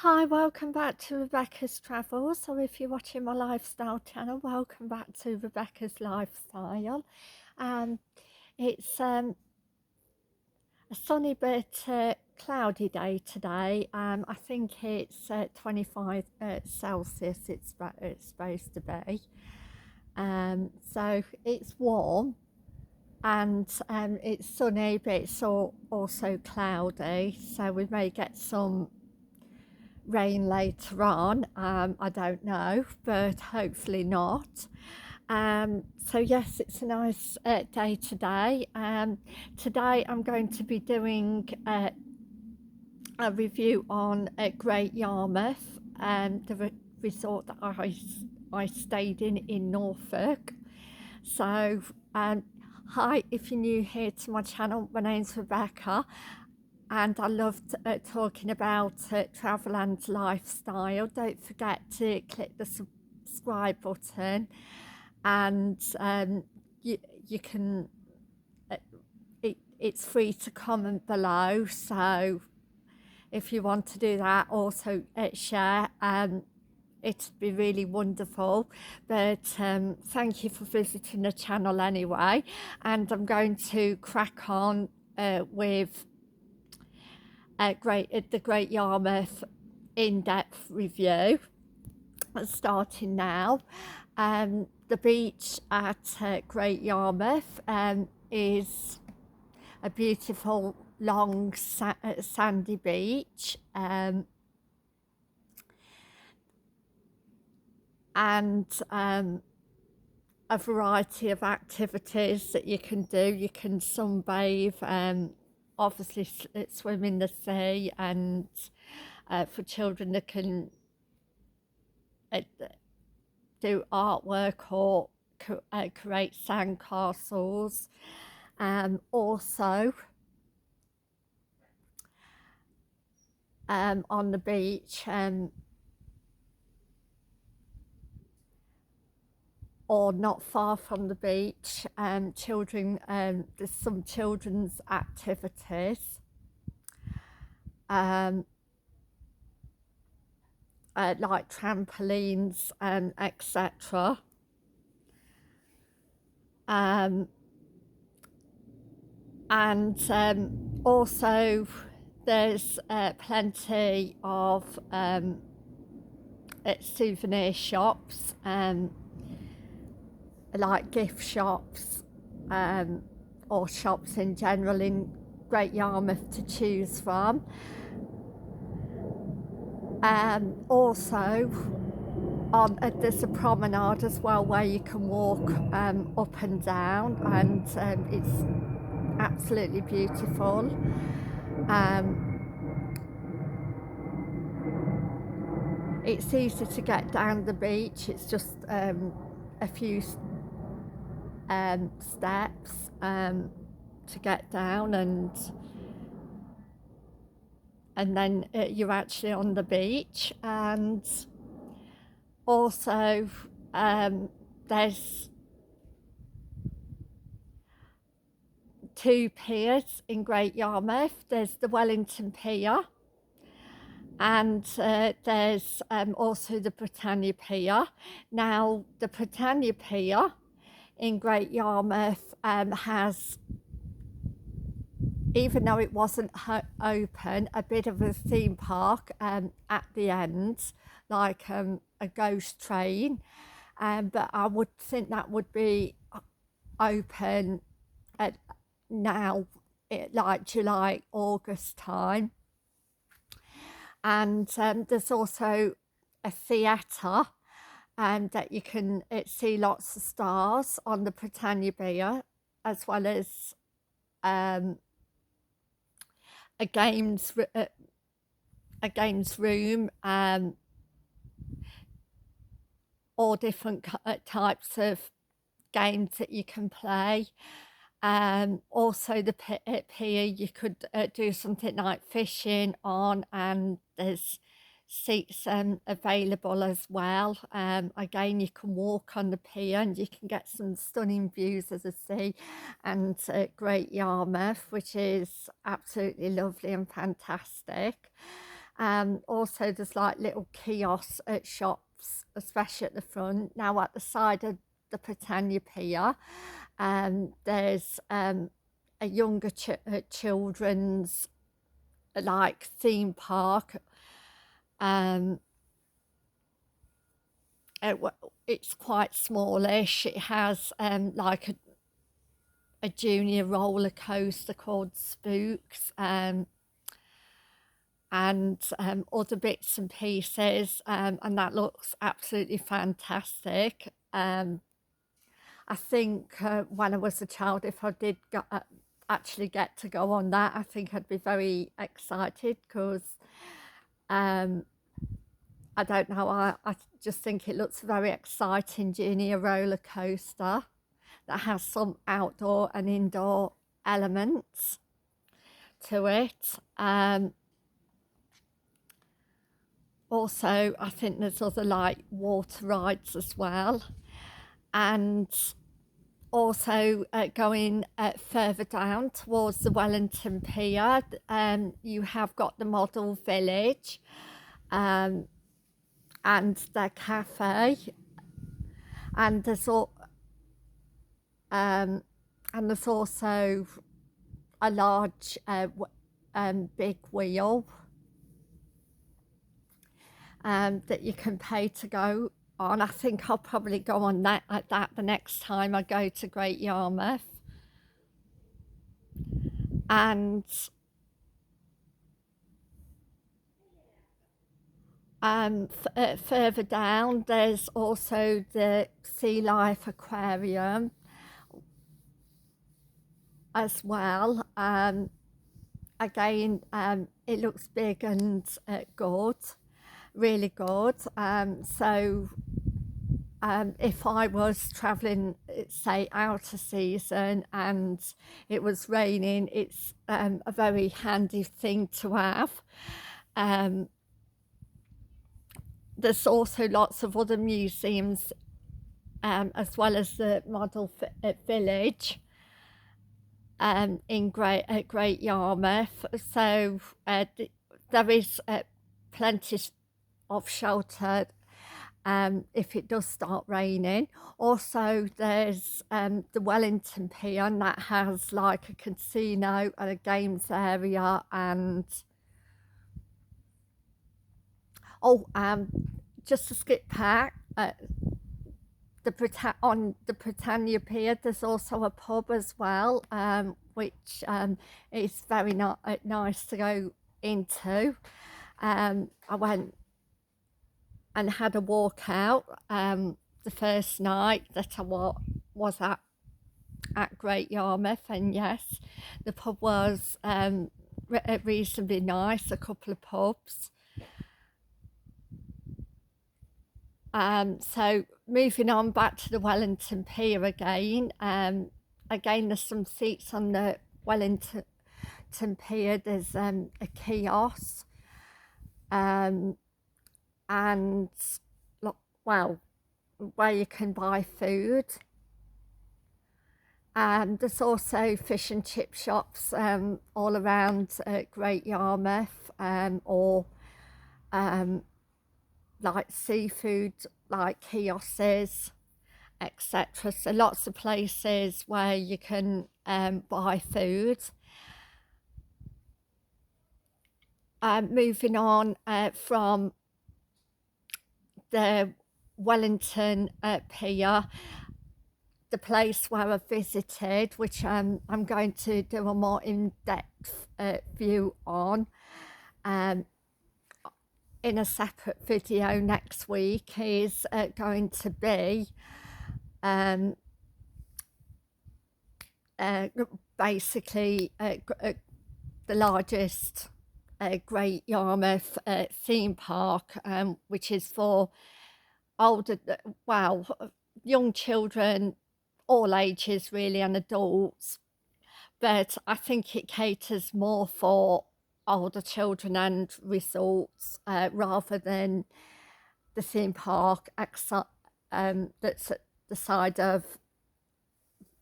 Hi, welcome back to Rebecca's Travels, or if you're watching my lifestyle channel, welcome back to Rebecca's Lifestyle. Um, it's a sunny but cloudy day today. I think it's 25 Celsius it's supposed to be. So it's warm and it's sunny, but it's also cloudy, so we may get some rain later on. I don't know, but hopefully not. So yes, it's a nice day today. Today I'm going to be doing a review on Great Yarmouth, the resort that I stayed in Norfolk. So hi, if you're new here to my channel, my name's Rebecca, and I loved talking about travel and lifestyle. Don't forget to click the subscribe button, and you can it's free to comment below, so if you want to do that, also share, it'd be really wonderful. But thank you for visiting the channel anyway, and I'm going to crack on with the Great Yarmouth in-depth review, starting now. The beach at Great Yarmouth is a beautiful long sandy beach, and a variety of activities that you can do. You can sunbathe, obviously swim in the sea, and for children that can do artwork or create sandcastles. Also on the beach, or not far from the beach, children, there's some children's activities, like trampolines, etc. And also there's plenty of souvenir shops, like gift shops, or shops in general in Great Yarmouth to choose from. Also there's a promenade as well where you can walk up and down, and it's absolutely beautiful. It's easy to get down the beach. It's just a few steps to get down, and then you're actually on the beach. And also there's two piers in Great Yarmouth. There's the Wellington Pier, and there's also the Britannia Pier. Now, the Britannia Pier in Great Yarmouth has, even though it wasn't open, a bit of a theme park at the end, like a ghost train. But I would think that would be open at now, like July, August time. And there's also a theatre that you can see lots of stars on the Britannia Pier, as well as a games room, all different types of games that you can play. Also the pier, you could do something like fishing on, and there's seats available as well. Again, you can walk on the pier and you can get some stunning views of the sea and Great Yarmouth, which is absolutely lovely and fantastic. Also, there's like little kiosks at shops, especially at the front. Now, at the side of the Britannia Pier, there's a younger children's like theme park. Um, it's quite smallish. It has like a junior roller coaster called Spooks, and other bits and pieces, and that looks absolutely fantastic. I think when I was a child, if I did actually get to go on that, I think I'd be very excited because I don't know, I just think it looks very exciting, junior roller coaster that has some outdoor and indoor elements to it. Also, I think there's other like water rides as well. And also going further down towards the Wellington Pier, you have got the model village and their cafe, and there's also a large big wheel that you can pay to go on. I think I'll probably go on that the next time I go to Great Yarmouth. And further down, there's also the Sea Life Aquarium as well. Again, it looks big and good, really good. So if I was traveling, say, out of season and it was raining, it's a very handy thing to have. There's also lots of other museums as well as the model village in Great Yarmouth. So there is plenty of shelter if it does start raining. Also, there's the Wellington Pier, and that has like a casino and a games area, and just to skip back, on the Britannia Pier, there's also a pub as well, which is very nice to go into. I went and had a walk out the first night that I was at Great Yarmouth, and yes, the pub was reasonably nice, a couple of pubs. So moving on back to the Wellington Pier again, again there's some seats on the Wellington Pier. There's a kiosk, and well, where you can buy food. There's also fish and chip shops all around Great Yarmouth, or like seafood, like kiosks, etc. So lots of places where you can buy food. Moving on from the Wellington Pier, the place where I visited, which I'm going to do a more in-depth view on in a separate video next week, is going to be basically the largest Great Yarmouth theme park, which is for older, young children, all ages really, and adults, but I think it caters more for older children and resorts rather than the theme park that's at the side of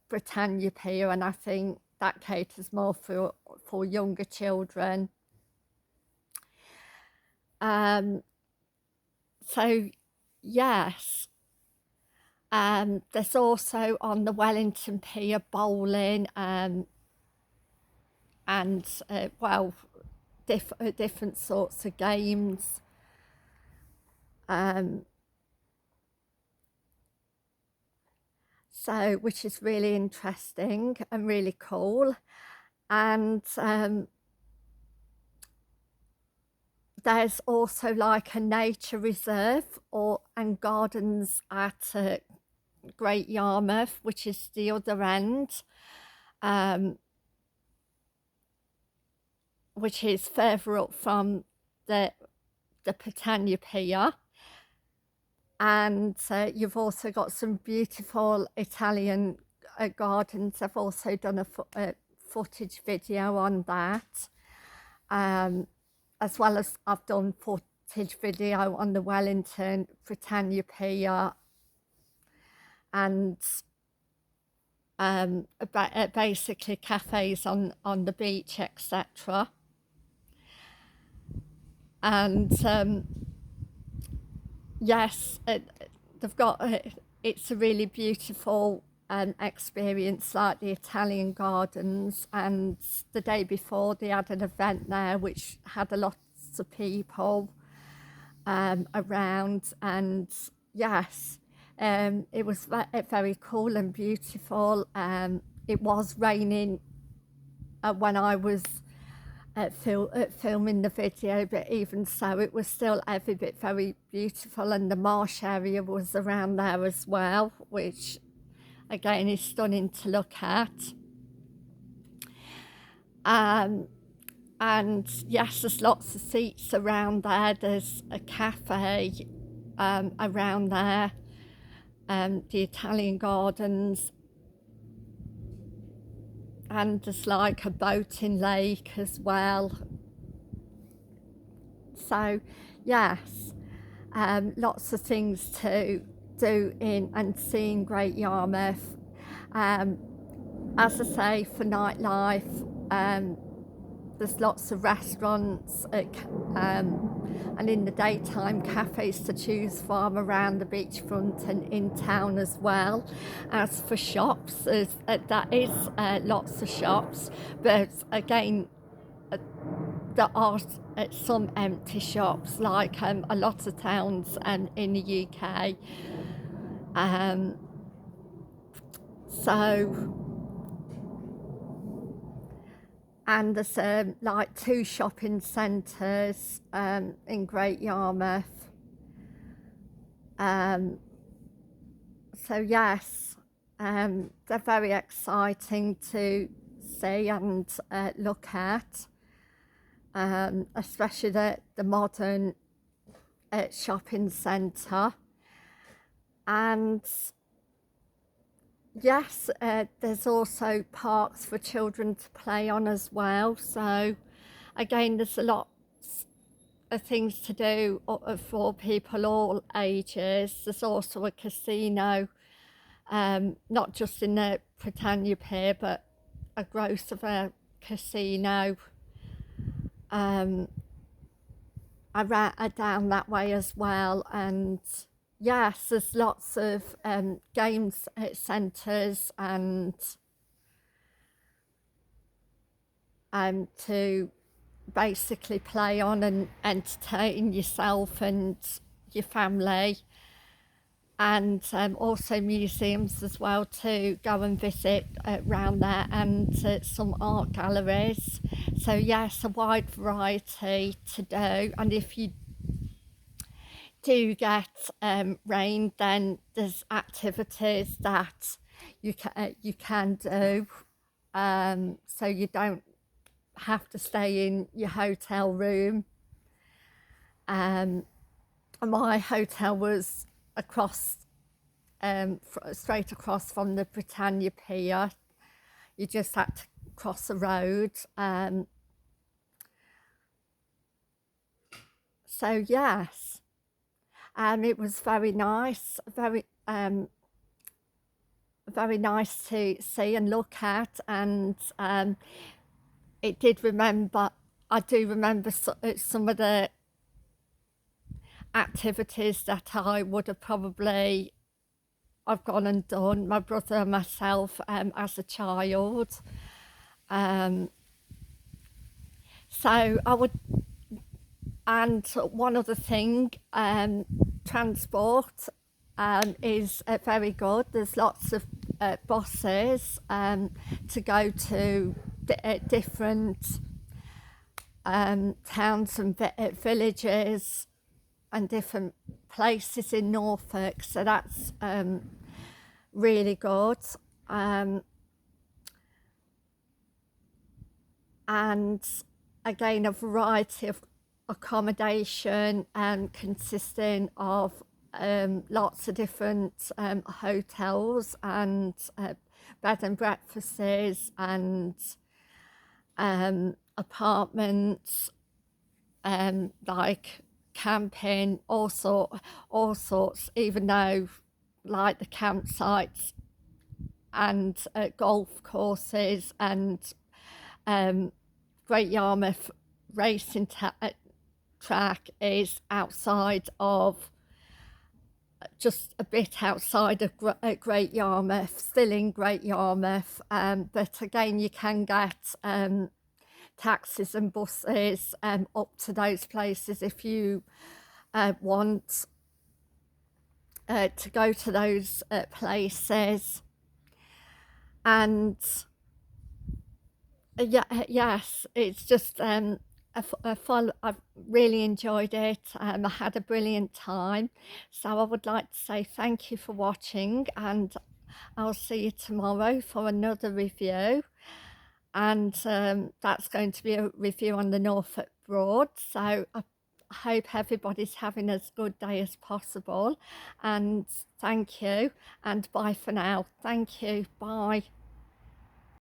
Britannia Pier, and I think that caters more for younger children. Um, so yes, there's also on the Wellington Pier bowling, and well, different sorts of games. So which is really interesting and really cool. And there's also like a nature reserve and gardens at Great Yarmouth, which is the other end, which is further up from the Britannia Pier. And you've also got some beautiful Italian gardens. I've also done a footage video on that, as well as I've done footage video on the Wellington Britannia Pier, and basically cafes on the beach, etc. And yes, they've got it's a really beautiful experience, like the Italian gardens. And the day before they had an event there which had a lot of people around, and yes, it was very cool and beautiful. It was raining when I was filming the video, but even so, it was still every bit very beautiful, and the marsh area was around there as well, which again is stunning to look at. And yes, there's lots of seats around there. There's a cafe around there, the Italian gardens, and there's like a boating lake as well. So yes, lots of things to do in and see in Great Yarmouth. As I say, for nightlife, there's lots of restaurants and in the daytime cafes to choose from around the beachfront and in town as well. As for shops, that is lots of shops, but again, there are some empty shops, like a lot of towns in the UK. And there's like 2 shopping centres in Great Yarmouth. So yes, they're very exciting to see and look at, especially the modern shopping centre. And yes, there's also parks for children to play on as well. So again, there's a lot of things to do for people all ages. There's also a casino, not just in the Britannia Pier, but a gross of a casino down that way as well. And yes, there's lots of games centres and to basically play on and entertain yourself and your family. And also museums as well to go and visit around there, and some art galleries. So yes, a wide variety to do. And if you do get rain, then there's activities that you can do, so you don't have to stay in your hotel room. My hotel was across, straight across from the Britannia Pier. You just had to cross the road. So yes, it was very nice, very nice to see and look at. And I do remember some of the activities that I would have probably I've gone and done, my brother and myself, as a child. Um, so I would, and one other thing, transport is very good. There's lots of buses to go to different towns and villages and different places in Norfolk, so that's really good. And again, a variety of accommodation consisting of lots of different hotels and bed and breakfasts and apartments, like camping, all sorts, even though like the campsites and golf courses and Great Yarmouth racing track is outside of, just a bit outside of Great Yarmouth, still in Great Yarmouth, but again you can get taxis and buses up to those places if you want to go to those places. And yes, it's just I've really enjoyed it. I had a brilliant time. So I would like to say thank you for watching, and I'll see you tomorrow for another review. And that's going to be a review on the Norfolk Broad. So I hope everybody's having as good day as possible. And thank you, and bye for now. Thank you. Bye.